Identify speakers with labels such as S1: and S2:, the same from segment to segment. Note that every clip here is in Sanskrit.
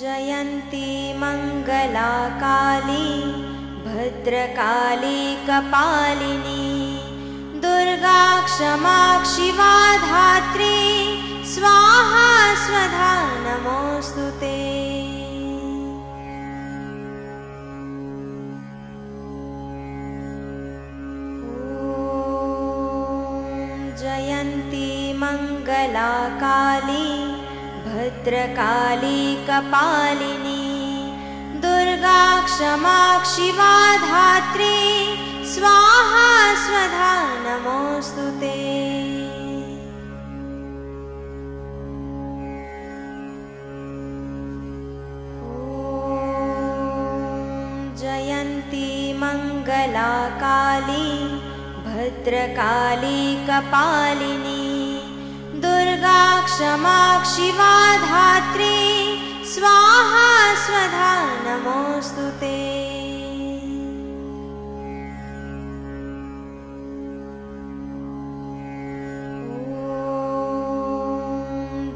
S1: जयन्ती मंगला काली भद्रकाली कपालिनी दुर्गा क्षमा शिवा धात्री स्वाहा स्वधा नमोस्तुते। जयन्ती मंगला काली भद्रकाली कपालिनी दुर्गा क्षमा शिवा धात्री स्वाहा स्वधा नमोस्तुते। जयन्ती मंगला काली भद्रकाली कपालिनी दुर्गा क्षमा शिवा धात्री स्वाहा स्वधा नमोस्तुते।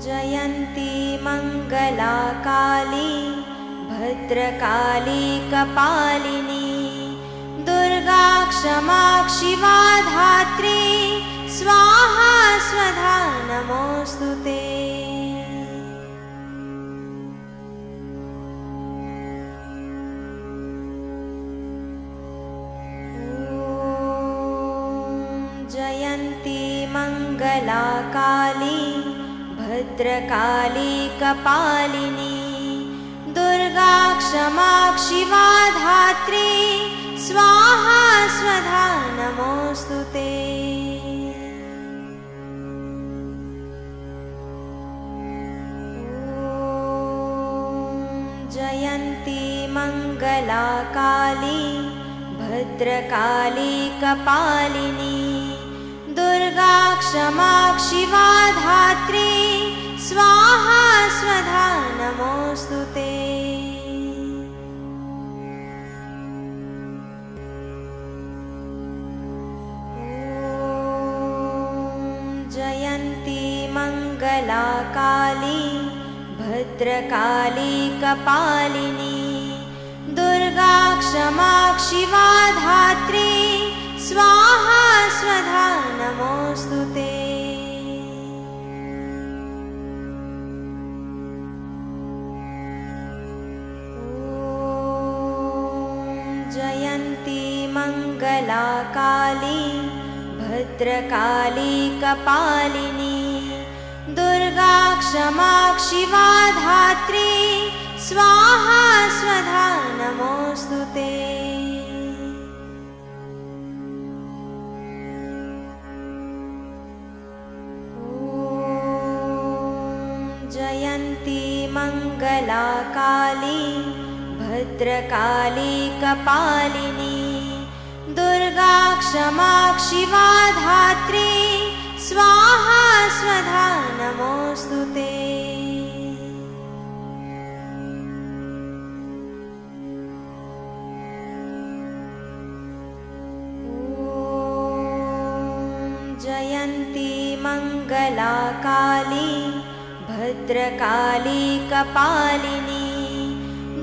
S1: जयन्ती मंगला काली भद्रकाली कपालिनी दुर्गा क्षमा शिवा धात्री स्वाहा स्वधा नमोस्तुते। जयन्ती मंगला काली भद्रकाली कपालिनी दुर्गा क्षमा शिवा धात्री स्वाहा स्वधा नमोस्तुते। जयन्ती मंगला काली भद्रकाली कपालिनी दुर्गा क्षमा शिवा धात्री स्वाहा स्वधा नमोस्तुते। जयन्ती मंगला काली भद्रकाली कपालिनी दुर्गा क्षमा शिवा धात्री स्वाहा स्वधा नमोस्तुते। जयन्ती मंगला काली भद्रकाली कपालिनी दुर्गा क्षमा शिवा धात्री स्वाहा स्वधा नमोस्तुते। जयन्ती मंगला काली भद्रकाली कपालिनी दुर्गा क्षमा शिवा धात्री स्वाहा स्वधा नमोस्तुते। जयन्ती मंगला काली भद्रकाली कपालिनी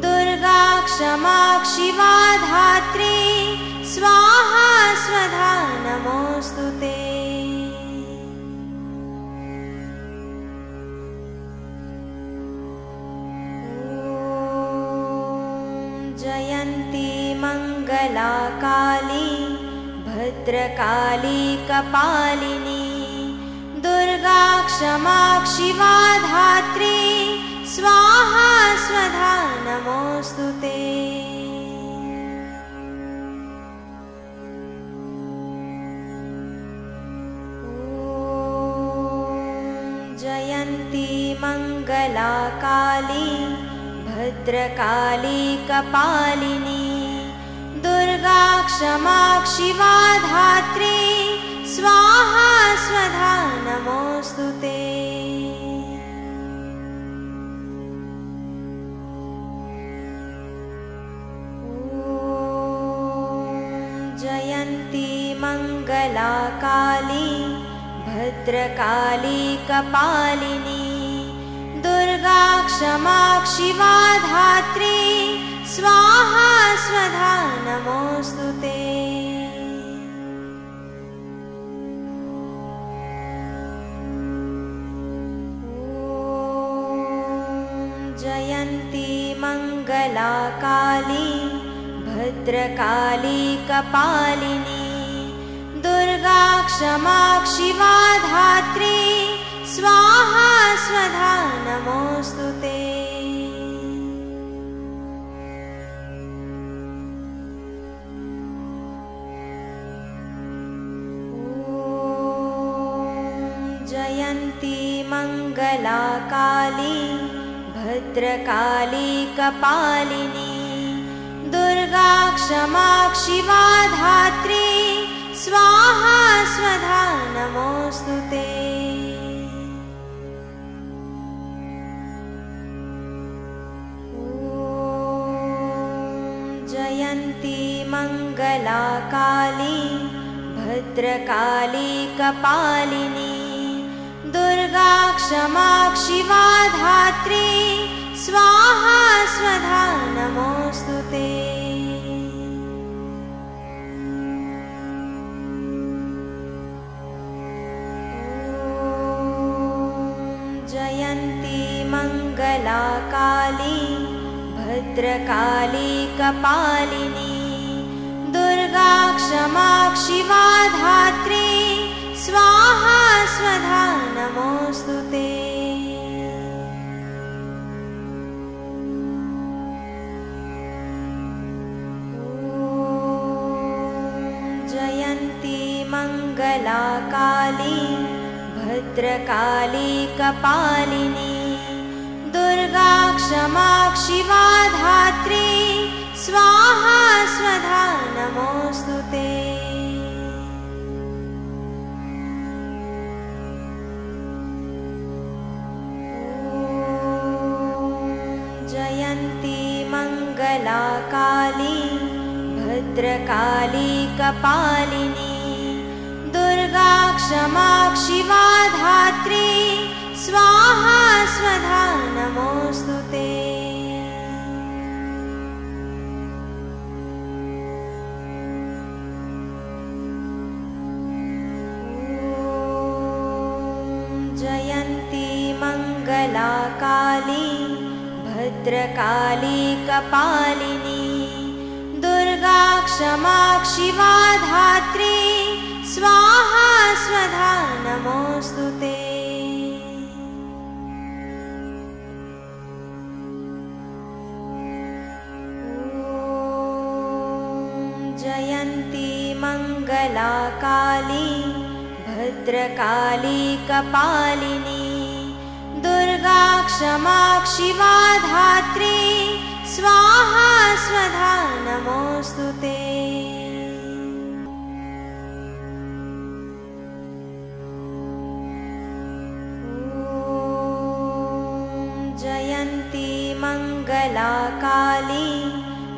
S1: दुर्गा क्षमा शिवा धात्री स्वाहा स्वधा नमोस्तुते। जयन्ती मंगला काली भद्रकाली कपालिनी दुर्गा क्षमा शिवा धात्री स्वाहा स्वधा नमोस्तुते। जयन्ती मंगला काली भद्रकाली कपालिनी दुर्गा क्षमा शिवा धात्री स्वाहा स्वधा नमोस्तुते। जयन्ती मंगला काली भद्रकाली कपालिनी दुर्गा दुर्गा क्षमा शिवा धात्री स्वाहा स्वधा नमोऽस्तुते। जयन्ती मंगला काली भद्रकाली कपालिनी दुर्गा क्षमा शिवा धात्री स्वाहा स्वधा नमोऽस्तुते। जयन्ती मंगला काली भद्रकाली कपालिनी दुर्गा क्षमा शिवा धात्री स्वाहा स्वधा नमोऽस्तुते। जयन्ती मंगला काली भद्रकाली कपालिनी दुर्गा क्षमा शिवा धात्री स्वाहा स्वधा नमोऽस्तुते। जयन्ती मंगला काली भद्रकाली कपालिनी दुर्गा क्षमा शिवा धात्री स्वाहा स्वधा नमोऽस्तुते। जयन्ती मंगला काली भद्रकाली कपालिनी दुर्गा क्षमा शिवा धात्री स्वाहा स्वधा नमोऽस्तुते। जयन्ती मंगला काली भद्रकाली कपालिनी दुर्गा क्षमा शिवा धात्री स्वाहा स्वधा नमोऽस्तुते। जयन्ती मंगला काली भद्रकाली कपालिनी दुर्गा क्षमा शिवा धात्री स्वाहा स्वधा नमोऽस्तुते। जयन्ती मंगला काली भद्रकाली कपालिनी दुर्गा क्षमा शिवा धात्री स्वाहा स्वधा नमोऽस्तुते। जयन्ती मंगला काली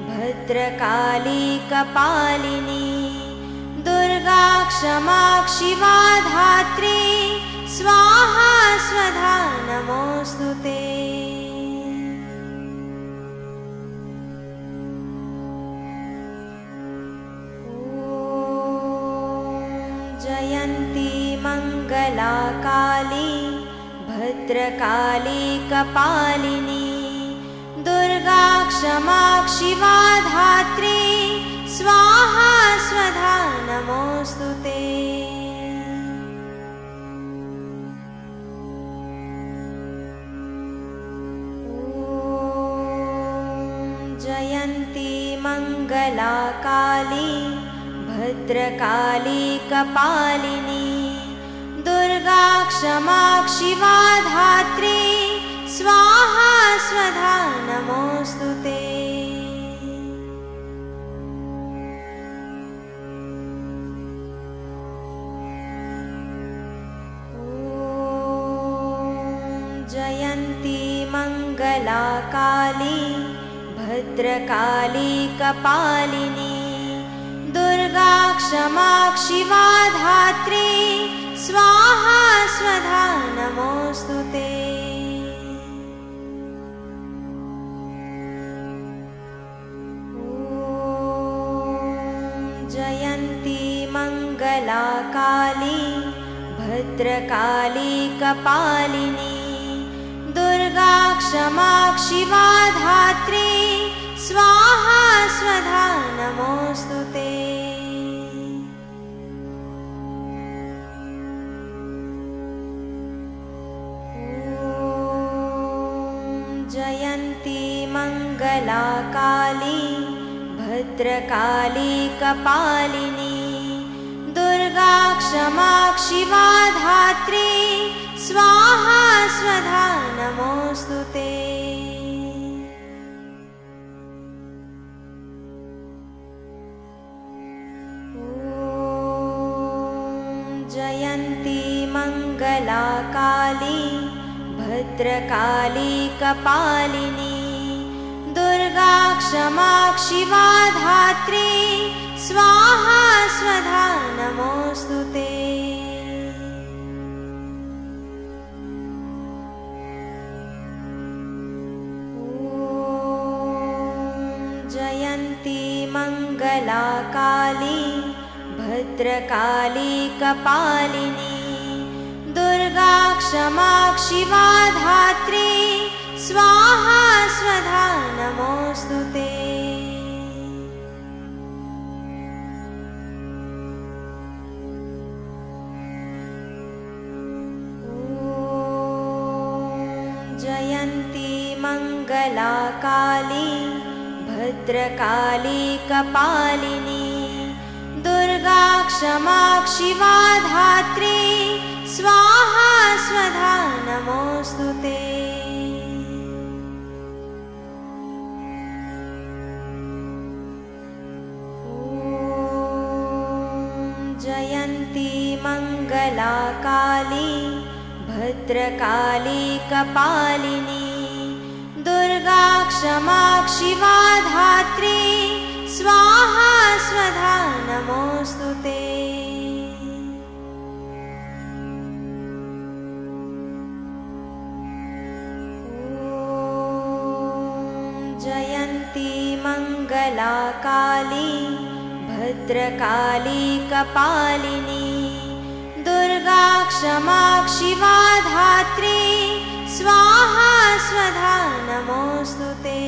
S1: भद्रकाली कपालिनी दुर्गा क्षमा शिवा धात्री स्वाहा स्वधा नमोऽस्तुते। जयन्ती मंगला काली भद्रकाली कपालिनी दुर्गा क्षमा शिवा धात्री स्वाहा स्वधा नमोऽस्तुते। जयन्ती मंगला काली भद्रकाली कपालिनी दुर्गा क्षमा शिवा धात्री स्वाहा स्वधा नमोऽस्तुते। जयन्ती मंगला काली भद्रकाली कपालिनी दुर्गा क्षमा शिवा धात्री स्वाहा स्वधा नमोऽस्तुते। मङ्गला काली भद्रकाली कपालिनी दुर्गा क्षमा शिवा धात्री स्वाहा स्वधा नमोऽस्तुते। जयन्ती मङ्गला काली भद्रकाली कपालिनी दुर्गा क्षमा शिवा धात्री स्वाहा स्वधा नमोऽस्तुते। जयन्ती मङ्गला काली भद्रकाली कपालिनी दुर्गा क्षमा शिवा धात्री स्वाहा स्वधा नमोऽस्तुते। जयन्ती मङ्गला काली भद्रकाली कपालिनी दुर्गा क्षमा शिवा धात्री स्वाहा स्वधा नमोऽस्तुते। जयन्ती मङ्गला काली भद्रकाली कपालिनी दुर्गा क्षमा शिवा धात्री स्वाहा स्वधा नमोऽस्तुते। जयन्ती मङ्गला काली भद्रकाली कपालिनी दुर्गा क्षमा शिवा धात्री स्वाहा स्वधा नमोऽस्तुते। जयन्ती मङ्गला काली भद्रकाली कपालिनी दुर्गा क्षमा शिवा धात्री स्वाहा स्वधा नमोऽस्तुते।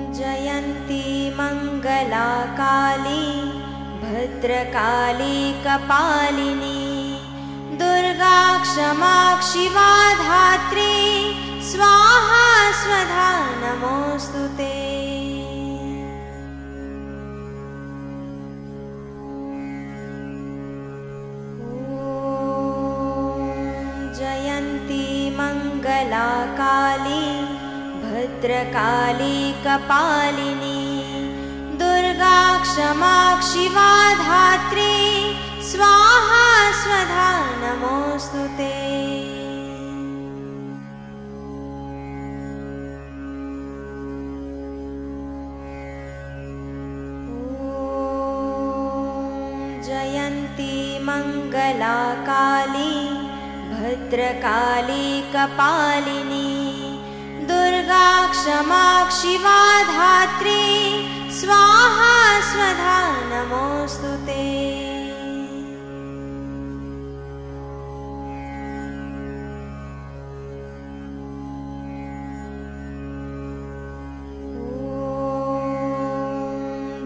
S1: जयन्ती मङ्गला काली भद्रकाली कपालिनी दुर्गा क्षमा शिवा धात्री स्वाहा स्वधा नमोऽस्तुते। जयन्ती मङ्गला काली भद्रकाली कपालिनी दुर्गा क्षमा शिवा धात्री स्वाहा स्वधा नमोऽस्तुते। जयन्ती मङ्गला काली भद्रकाली कपालिनी दुर्गा क्षमा शिवा धात्री स्वाहा स्वधा नमोऽस्तुते।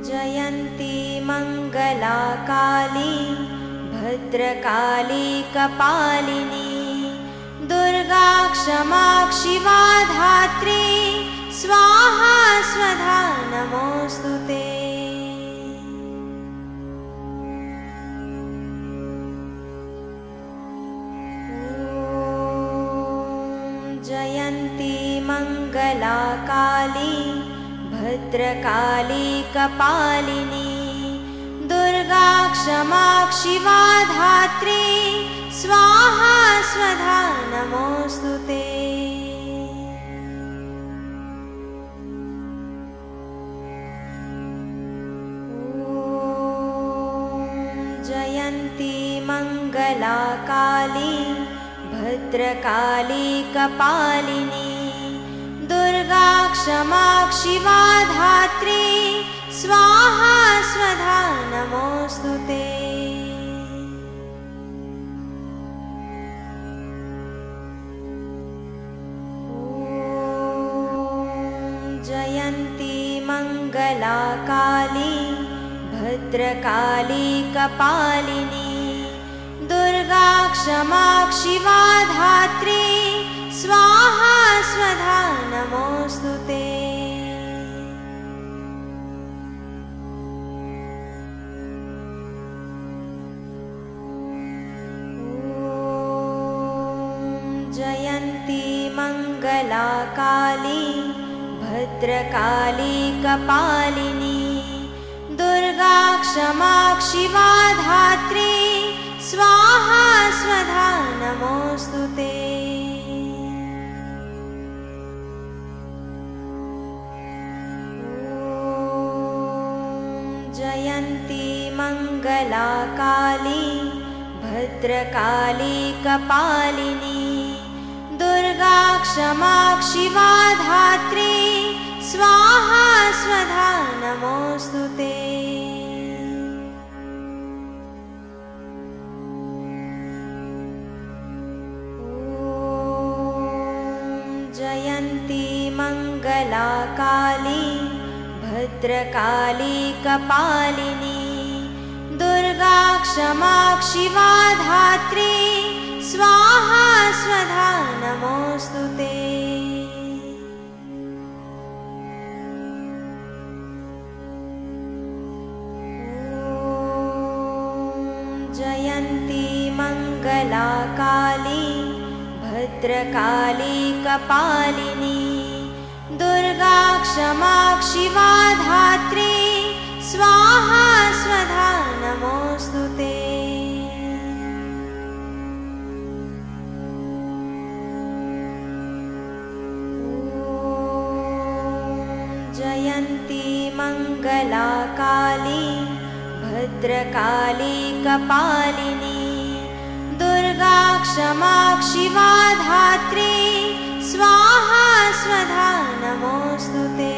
S1: जयन्ती मङ्गला काली भद्रकाली कपालिनी दुर्गा क्षमा शिवा धात्री स्वाहा स्वधा नमोऽस्तुते। जयन्ती मङ्गला काली भद्रकाली कपालिनी दुर्गा क्षमा शिवा धात्री स्वाहा स्वधा नमोऽस्तुते। जयन्ती मङ्गला काली भद्रकाली कपालिनी दुर्गा क्षमा शिवा धात्री स्वाहा स्वधा नमोऽस्तुते। जयन्ती मंगला काली भद्रकाली कपालिनी दुर्गा क्षमा शिवा धात्री स्वाहा स्वधा नमोऽस्तुते। जयन्ती मंगला काली भद्रकाली कपालिनी दुर्गा क्षमा शिवा धात्री स्वाहा स्वधा नमोऽस्तुते। जयन्ती मंगला काली भद्रकाली कपालिनी दुर्गा क्षमा शिवा धात्री स्वाहा स्वधा नमोऽस्तुते। जयन्ती मंगला काली भद्रकाली कपालिनी दुर्गा क्षमा शिवा धात्री स्वाहा स्वधा नमोऽस्तुते। जयन्ती मंगला काली भद्रकाली कपालिनी दुर्गा क्षमा शिवा धात्री स्वाहा स्वधा नमोऽस्तुते। जयन्ती मंगला काली भद्रकाली कपालिनी दुर्गा क्षमा शिवा धात्री स्वाहा स्वधा नमोऽस्तुते।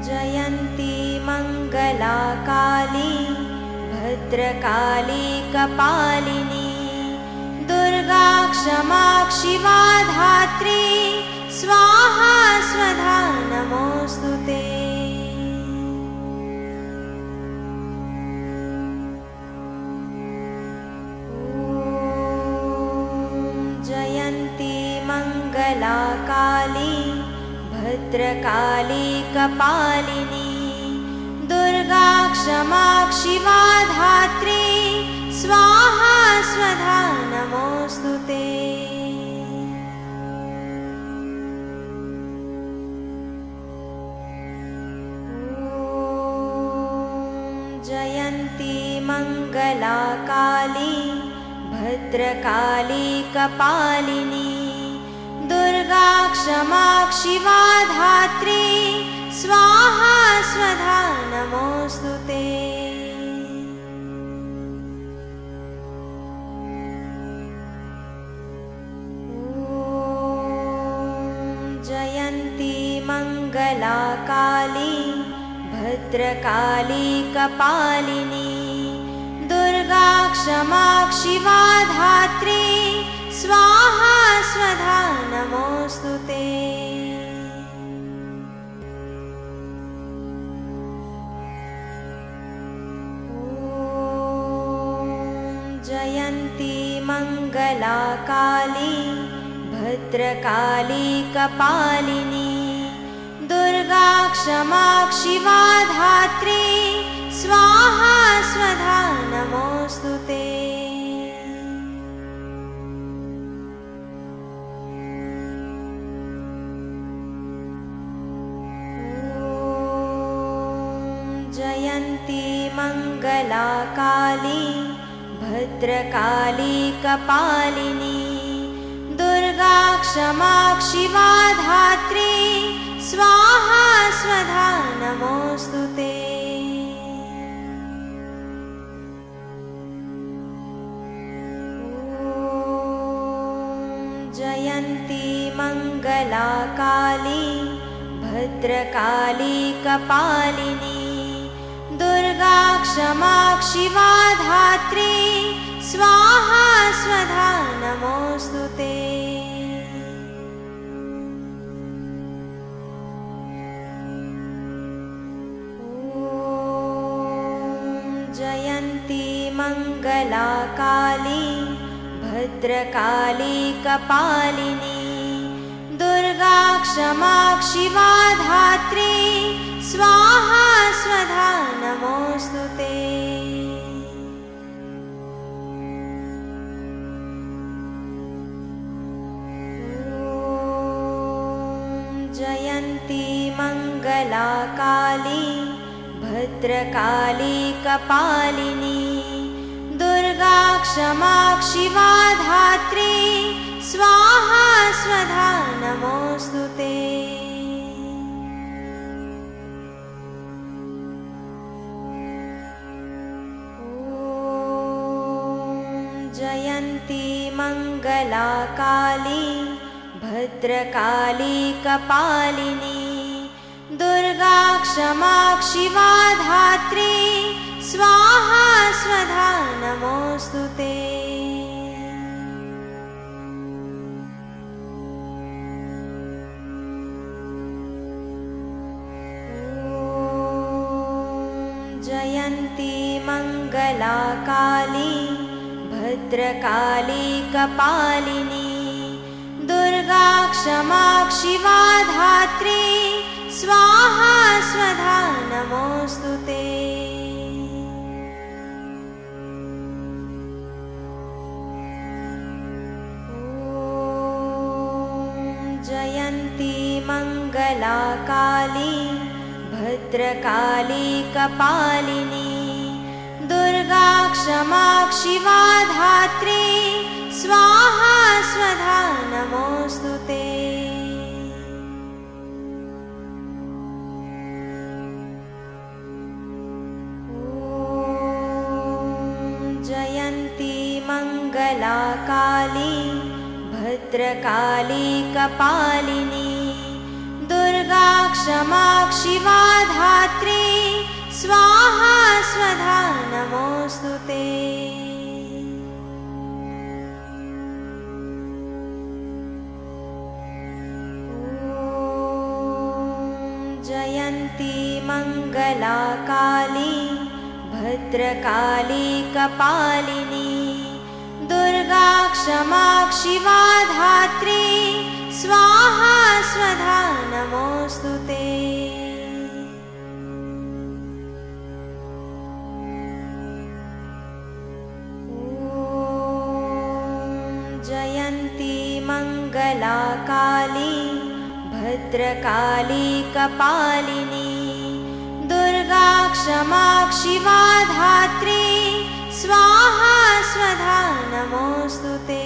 S1: जयन्ती मंगला काली भद्रकाली कपालिनी दुर्गा क्षमा शिवा धात्री स्वाहा स्वधा नमोऽस्तुते। जयन्ती मंगला काली भद्रकाली कपालिनी दुर्गा क्षमा शिवा धात्री स्वाहा स्वधा नमोऽस्तुते। जयन्ती मंगला काली भद्रकाली कपालिनी दुर्गा क्षमा शिवा धात्री स्वाहा स्वधा नमोऽस्तुते। जयन्ती मंगला काली भद्रकाली कपालिनी दुर्गा क्षमा शिवा धात्री स्वाहा स्वधा नमोऽस्तुते। जयन्ती मंगला काली भद्रकाली कपालिनी दुर्गा क्षमा शिवा धात्री स्वाहा स्वधा नमोऽस्तुते। जयन्ती मंगला काली भद्रकाली कपालिनी दुर्गा क्षमा शिवा धात्री स्वाहा स्वधा नमोऽस्तुते। मङ्गला काली भद्रकाली कपालिनी दुर्गा क्षमा शिवा धात्री स्वाहा स्वधा नमोऽस्तुते। जयन्ती मङ्गला काली भद्रकाली कपालिनी दुर्गा क्षमा शिवा धात्री स्वाहा स्वधा नमोऽस्तुते। जयन्ती मङ्गला काली भद्रकाली कपालिनी दुर्गा क्षमा शिवा धात्री स्वाहा स्वधा नमोऽस्तुते। जयन्ती मङ्गला काली भद्रकाली कपालिनी दुर्गा क्षमा शिवा धात्री स्वाहा स्वधा नमोऽस्तुते। जयन्ती मङ्गला काली भद्रकाली कपालिनी दुर्गा क्षमा शिवा धात्री स्वाहा स्वधा नमोऽस्तुते। जयन्ती मङ्गला काली भद्रकाली कपालिनी दुर्गा क्षमा शिवा धात्री स्वाहा स्वधा नमोऽस्तुते। जयन्ती मङ्गला काली भद्रकाली कपालिनी दुर्गा क्षमा शिवा धात्री स्वाहा स्वधा नमोऽस्तुते। जयन्ती मङ्गला काली भद्रकाली कपालिनी दुर्गा क्षमा शिवा धात्री स्वाहा स्वधा नमोऽस्तुते। जयन्ती मङ्गला काली भद्रकाली कपालिनी दुर्गा क्षमा शिवा धात्री स्वाहा स्वधा नमोऽस्तुते।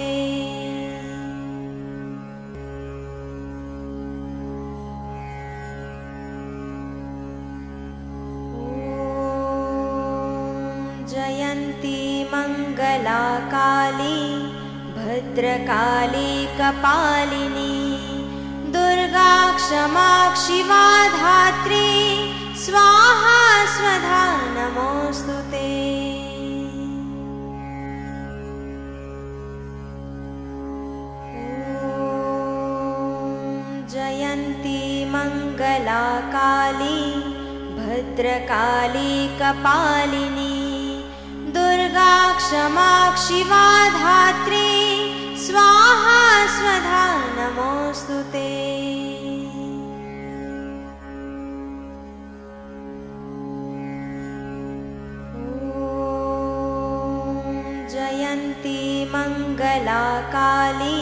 S1: जयन्ती मङ्गला काली भद्रकाली कपालिनी दुर्गा क्षमा शिवा धात्री स्वाहा स्वधा नमोऽस्तुते। जयन्ती मङ्गला काली भद्रकाली कपालिनी दुर्गा क्षमा शिवा धात्री स्वाहा स्वधा नमोऽस्तुते। जयन्ती मङ्गला काली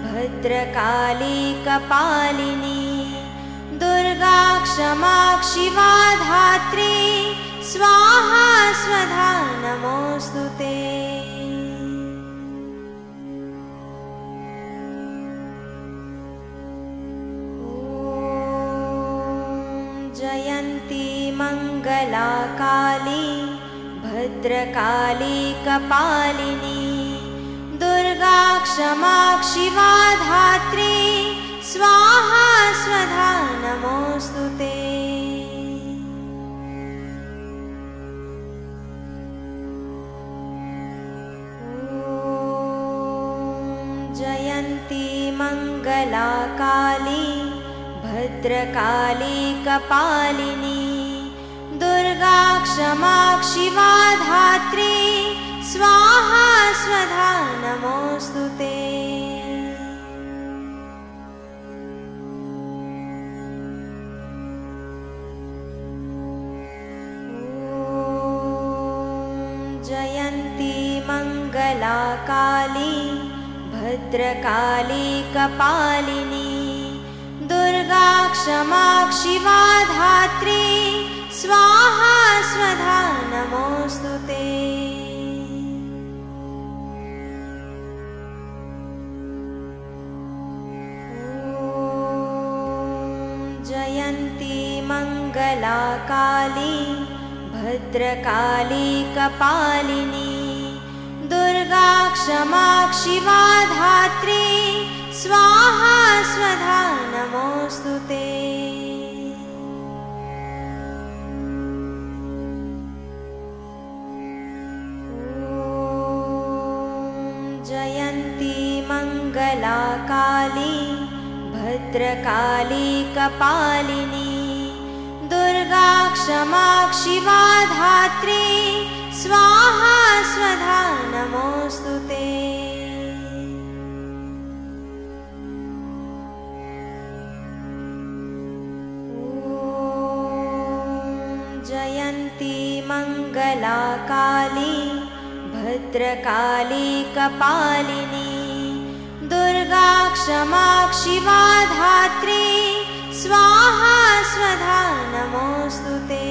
S1: भद्रकाली कपालिनी दुर्गा क्षमा शिवा धात्री स्वाहा स्वधा नमोऽस्तुते। जयन्ती मङ्गला काली भद्रकाली कपालिनी दुर्गा क्षमा शिवा धात्री स्वाहा स्वधा नमोऽस्तु ते। जयन्ती मंगला काली भद्रकाली कपालिनी दुर्गा क्षमा शिवा धात्री स्वाहा स्वधा नमोऽस्तु ते। जयन्ती मंगला काली भद्रकाली कपालिनी दुर्गा क्षमा शिवा धात्री स्वाहा स्वधा नमोऽस्तु ते। जयन्ती मंगला काली भद्रकाली कपालिनी दुर्गा क्षमा शिवा धात्री स्वाहा स्वधा नमोऽस्तु ते। जयन्ती मंगला काली भद्रकाली कपालिनी दुर्गा क्षमा शिवा धात्री स्वाहा स्वधा नमोऽस्तु ते। जयन्ती मंगला काली भद्रकाली कपालिनी दुर्गा क्षमा शिवा धात्री स्वाहा स्वधा नमोऽस्तु ते।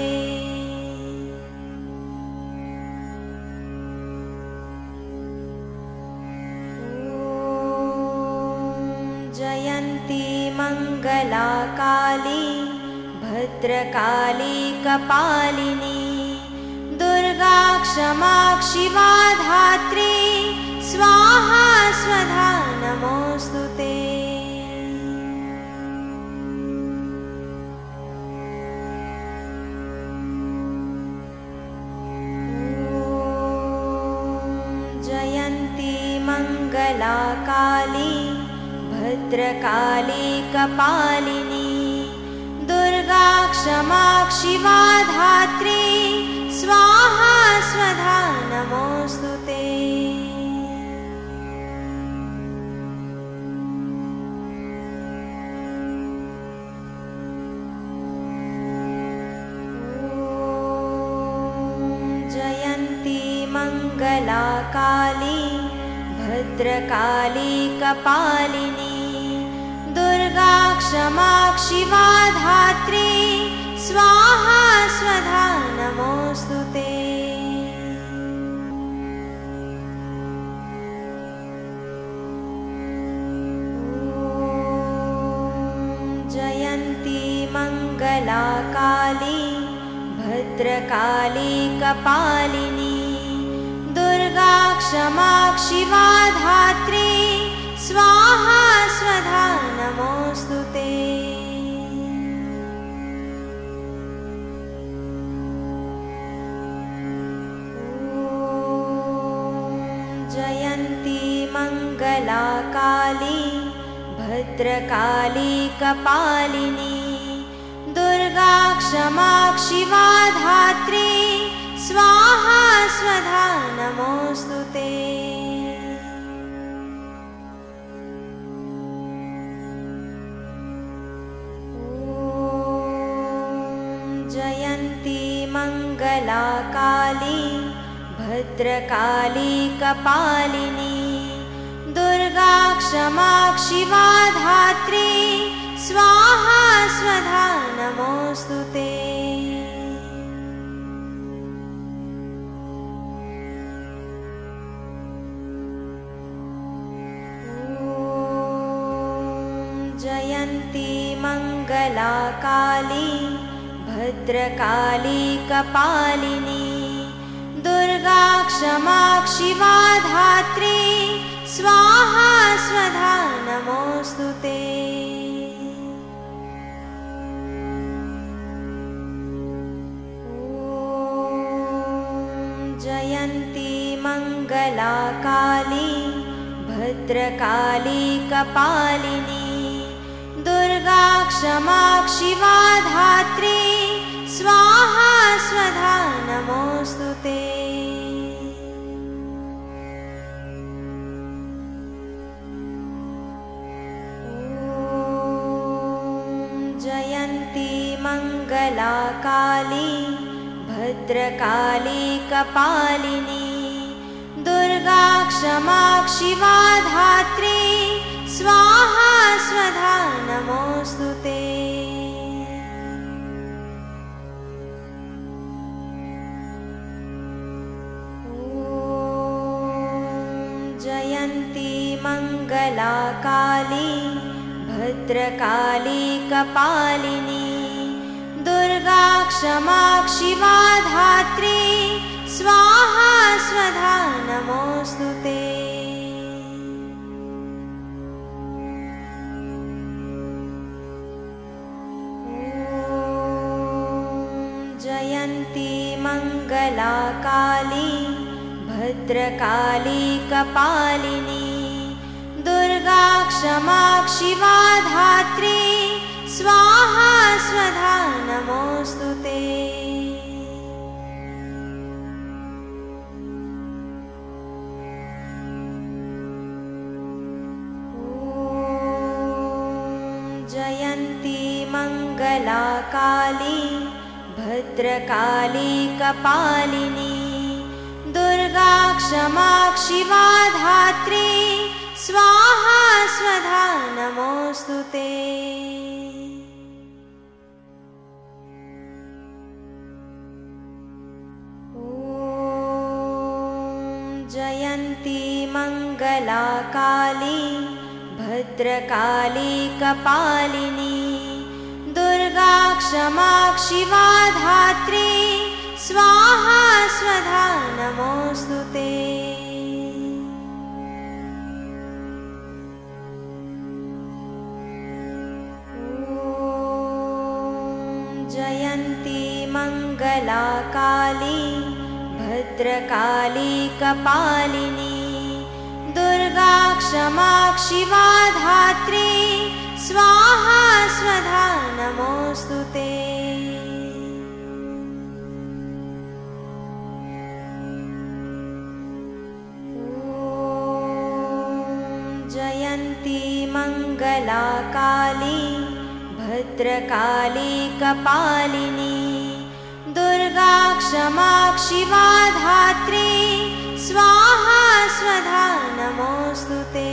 S1: जयन्ती मंगला काली भद्रकाली कपालिनी दुर्गा क्षमा शिवा धात्री स्वाहा स्वधा नमोऽस्तु ते। जयन्ती मंगला काली भद्रकाली कपालिनी दुर्गा क्षमा शिवा धात्री स्वाहा स्वधा नमोऽस्तु ते। जयन्ती मंगला काली भद्रकाली कपालिनी दुर्गा क्षमा शिवा धात्री स्वाहा स्वधा नमोऽस्तु ते। जयन्ती मंगला काली भद्रकाली कपालिनी दुर्गा क्षमा शिवा धात्री स्वाहा स्वधा नमोऽस्तु ते। जयन्ती मंगला काली भद्रकाली कपालिनी दुर्गा क्षमा शिवा धात्री स्वाहा स्वधा नमोऽस्तु ते। जयन्ती मंगला काली भद्रकाली कपालिनी दुर्गा क्षमा शिवा धात्री स्वाहा स्वधा नमोऽस्तु ते। जयन्ती मंगला काली भद्रकाली कपालिनी दुर्गा क्षमा शिवा धात्री स्वाहा स्वधा नमोऽस्तु ते। मङ्गला काली भद्रकाली कपालिनी दुर्गा क्षमा शिवा धात्री स्वाहा स्वधा नमोस्तुते। जयन्ती मङ्गला काली भद्रकाली कपालिनी दुर्गा क्षमा शिवा धात्री स्वाहा स्वधा नमोस्तुते। जयन्ती मङ्गला काली भद्रकाली कपालिनी दुर्गा क्षमा शिवा धात्री स्वाहा स्वधा नमोस्तुते। जयन्ती मङ्गला काली भद्रकाली कपालिनी दुर्गा क्षमा शिवा धात्री स्वाहा स्वधा नमोस्तुते। जयन्ती मङ्गला काली भद्रकाली कपालिनी दुर्गा क्षमा शिवा धात्री स्वाहा स्वधा नमोस्तुते। जयन्ती मङ्गला काली भद्रकाली कपालिनी दुर्गा क्षमा शिवा धात्री स्वाहा स्वधा नमोस्तुते। जयन्ती मङ्गला काली भद्रकाली कपालिनी दुर्गा क्षमा शिवा धात्री स्वाहा स्वधा नमोस्तुते। जयन्ती मङ्गला काली भद्रकाली कपालिनी दुर्गा क्षमा शिवा धात्री स्वाहा स्वधा नमोस्तुते।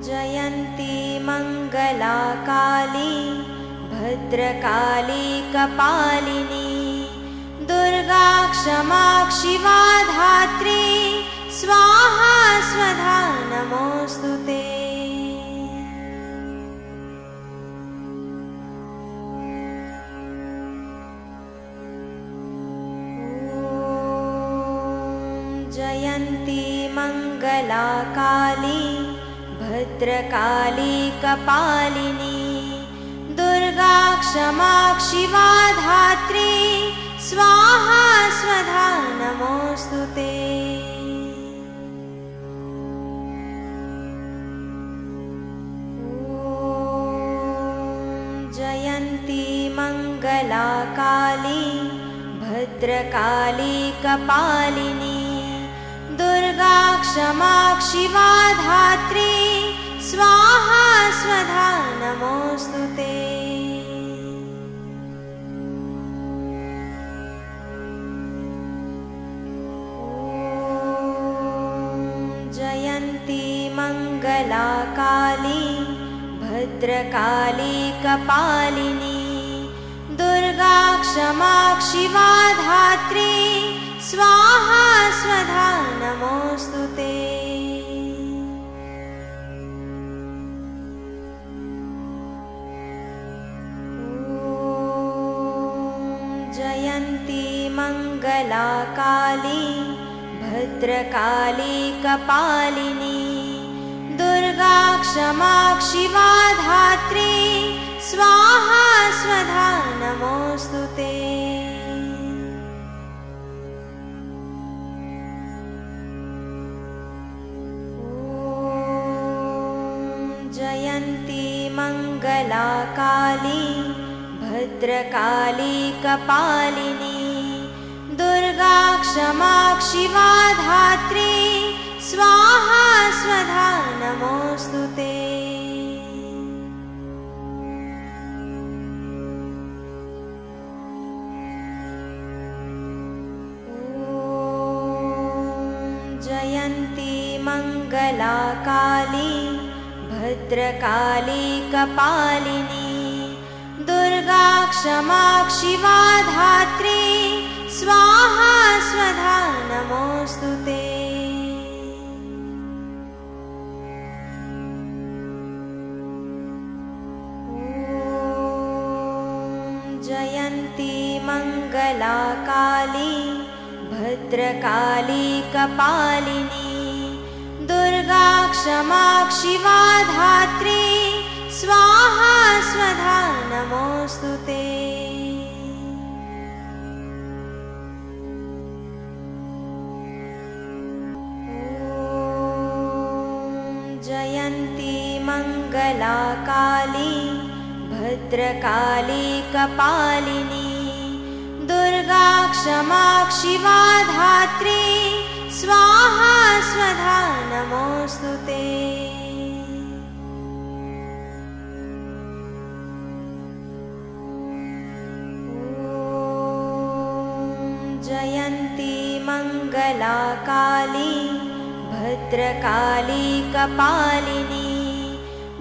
S1: जयन्ती मङ्गला काली भद्रकाली कपालिनी दुर्गा क्षमा शिवा धात्री स्वाहा स्वधा नमोस्तुते। जयन्ती मङ्गला काली भद्रकाली कपालिनी दुर्गा क्षमा शिवा धात्री स्वाहा स्वधा नमोस्तुते। जयन्ती मङ्गला काली भद्रकाली कपालिनी दुर्गा क्षमा शिवा धात्री स्वाहा स्वधा नमोस्तुते। जयन्ती मङ्गला काली भद्रकाली कपालिनी दुर्गा क्षमा शिवा धात्री स्वाहा स्वधा नमोस्तुते। जयन्ती मङ्गला काली भद्रकाली कपालिनी दुर्गा क्षमा शिवा धात्री स्वाहा स्वधा नमोऽस्तुते। जयन्ती मंगला काली भद्रकाली कपालिनी दुर्गा क्षमा शिवा धात्री स्वाहा स्वधा नमोऽस्तुते। जयन्ती मंगला काली भद्रकाली कपालिनी दुर्गा क्षमा शिवा धात्री स्वाहा स्वधा नमोऽस्तुते। जयन्ती मंगला काली भद्रकाली कपालिनी दुर्गा क्षमा शिवा धात्री स्वाहा स्वधा नमोऽस्तुते। जयन्ती मंगला काली भद्रकाली कपालिनी दुर्गा क्षमा शिवा धात्री स्वाहा स्वधा नमोऽस्तुते। जयन्ती मंगला काली भद्रकाली कपालिनी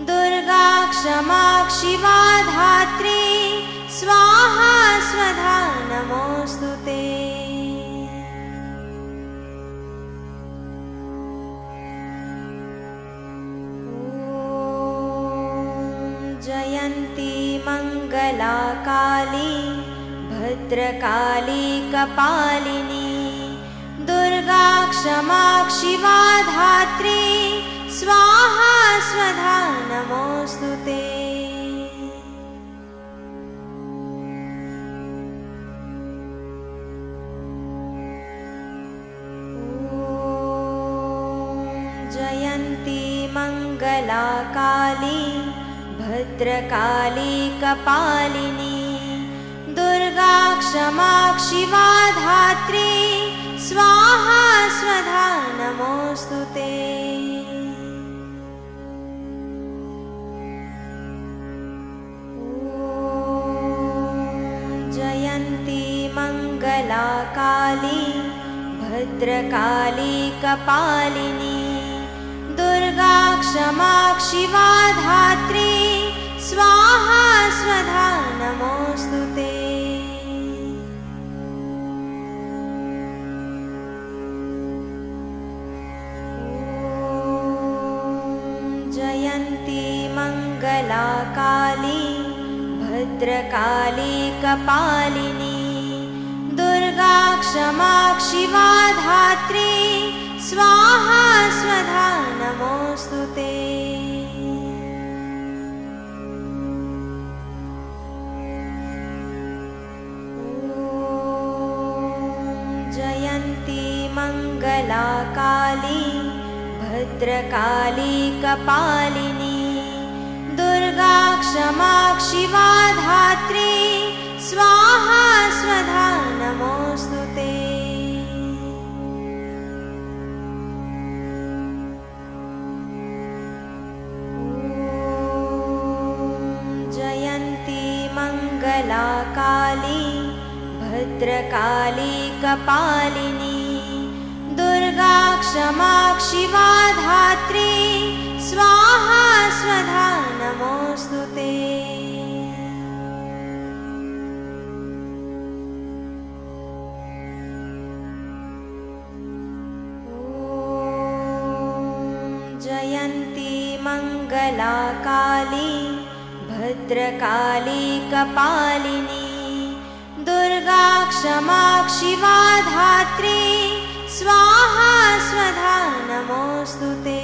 S1: दुर्गा क्षमा शिवा धात्री स्वाहा स्वधा नमोऽस्तुते। जयन्ती मंगला काली भद्रकाली कपालिनी दुर्गा क्षमा शिवा धात्री स्वाहा स्वधा नमोऽस्तुते। जयन्ती मंगला काली भद्रकाली कपालिनी दुर्गा क्षमा शिवा धात्री स्वाहा स्वधा नमोऽस्तुते। जयन्ती मंगला काली भद्रकाली कपालिनी दुर्गा क्षमा शिवा धात्री स्वाहा स्वधा नमोऽस्तुते। जयन्ती मंगला काली भद्रकाली कपालिनी दुर्गा क्षमा शिवा धात्री स्वाहा स्वधा नमोऽस्तुते। जयन्ती मंगला काली भद्रकाली कपालिनी दुर्गा क्षमा शिवा धात्री स्वाहा स्वधा नमोऽस्तुते। जयन्ती मंगला काली भद्रकाली कपालिनी दुर्गा क्षमा शिवा धात्री स्वाहा स्वधा नमोऽस्तुते। जयन्ती मंगला काली भद्रकाली कपालिनी दुर्गा क्षमा शिवा धात्री स्वाहा स्वधा नमोऽस्तुते।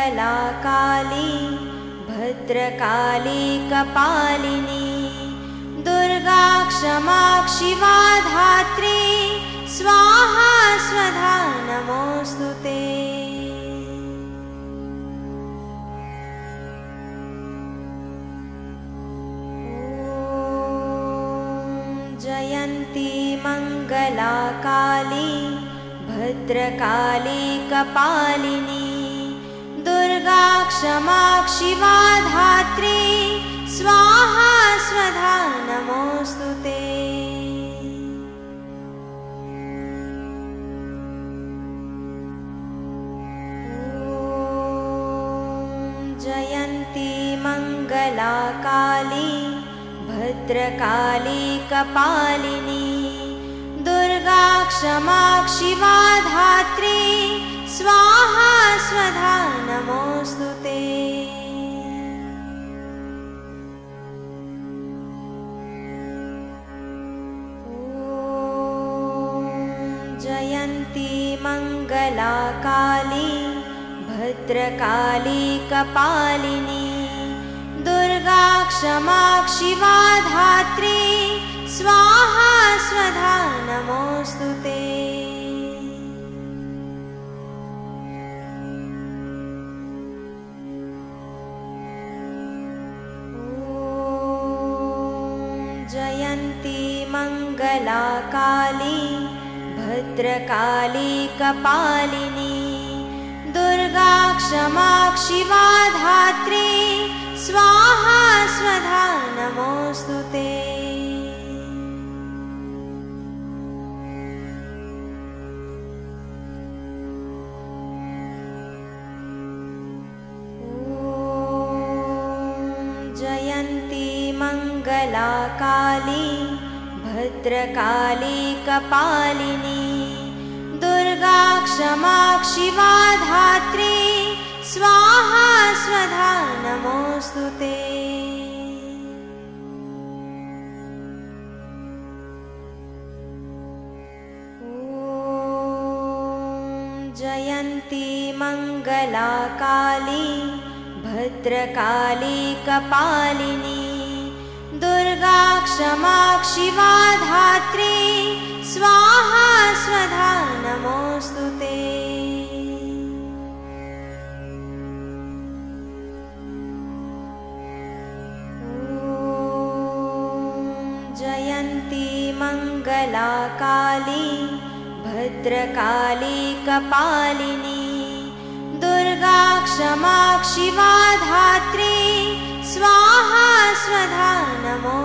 S1: मङ्गला काली भद्रकाली कपालिनी दुर्गा क्षमा शिवा धात्री स्वाहा स्वधा नमोऽस्तुते। जयन्ती मङ्गला काली भद्रकाली कपालिनी दुर्गा क्षमा शिवा धात्री स्वाहा स्वधा नमोऽस्तुते। जयन्ती मङ्गला काली भद्रकाली कपालिनी दुर्गा क्षमा शिवा धात्री स्वाहा स्वधा नमोऽस्तुते। जयन्ती मङ्गला काली भद्रकाली कपालिनी दुर्गा क्षमा शिवा धात्री स्वाहा स्वधा नमोऽस्तुते। जयन्ती मङ्गला काली भद्रकाली कपालिनी दुर्गा क्षमा शिवा धात्री स्वाहा स्वधा नमोऽस्तुते। जयन्ती मङ्गला काली भद्रकाली कपालिनी दुर्गा क्षमा शिवा धात्री स्वाहा स्वधा नमोऽस्तुते। जयन्ती मङ्गला काली भद्रकाली कपालिनी दुर्गा क्षमा शिवा धात्री स्वाहा स्वधा नमोऽस्तुते। जयन्ती मङ्गला काली भद्रकाली कपालिनी दुर्गा क्षमा शिवा धात्री स्वाहा स्वधा नमो